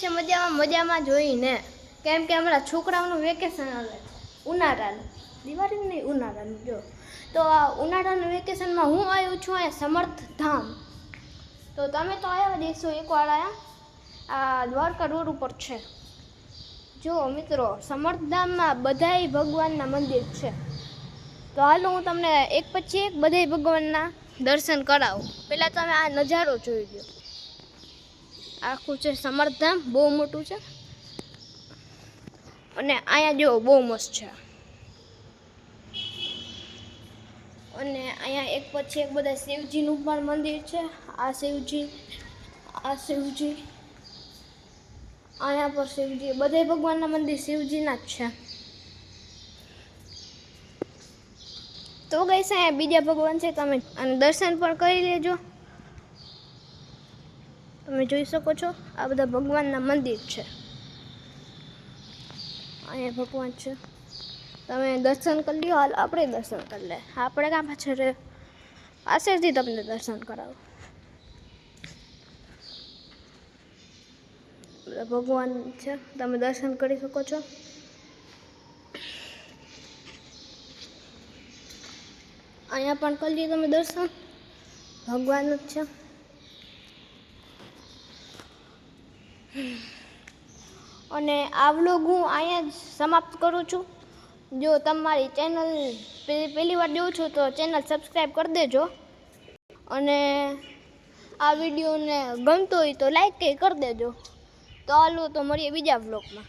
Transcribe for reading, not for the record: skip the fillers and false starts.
છે મજામાં જોઈને, કેમ કે હમણાં છોકરાઓનું વેકેશન આવે ઉનાળાનું, દિવાળી નહીં ઉનાળાનું. જો તો આ ઉનાળાનું વેકેશનમાં હું આવ્યું છું અહીંયા સમર્થધામ. તો તમે તો આવ્યા દેશો એકવાર આ દ્વારકા રોડ ઉપર છે. જો મિત્રો, સમર્થધામમાં બધાય ભગવાનના મંદિર છે. તો હાલો હું તમને એક પછી એક બધાય ભગવાનના દર્શન કરાવું. પહેલાં તમે આ નજારો જોઈ લો. આખું છે સમર્થધામ, બહુ મોટું છે અને અહીંયા જો બહુ મસ્ત છે. અને અહીંયા એક પછી એક બધા શિવજીનું પણ મંદિર છે. આ શિવજી, અહીંયા પર શિવજી, બધા ભગવાનના મંદિર શિવજીના જ છે. તો ગઈસ અહીંયા બીજા ભગવાન છે, તમે અને દર્શન પણ કરી લેજો. તમે જોઈ શકો છો આ બધા ભગવાનના મંદિર છે. અહીંયા ભગવાન છે, તમે દર્શન કરી લ્યો. હાલ આપણે દર્શન કરી લે. આપણે કાં પાછળ પાછળથી તમને દર્શન કરાવો. બધા ભગવાન છે, તમે દર્શન કરી શકો છો. અહીંયા પણ કરી લ્યો તમે દર્શન, ભગવાન જ છે. અને આ વ્લોગ હું અહીંયા જ સમાપ્ત કરું છું. જો તમારી ચેનલ પહેલી વાર જોઉં છું તો ચેનલ સબસ્ક્રાઈબ કરી દેજો. અને આ વિડીયોને ગમતો હોય તો લાઈક કરી દેજો. તો હાલો, તો મળીએ બીજા વ્લોગમાં.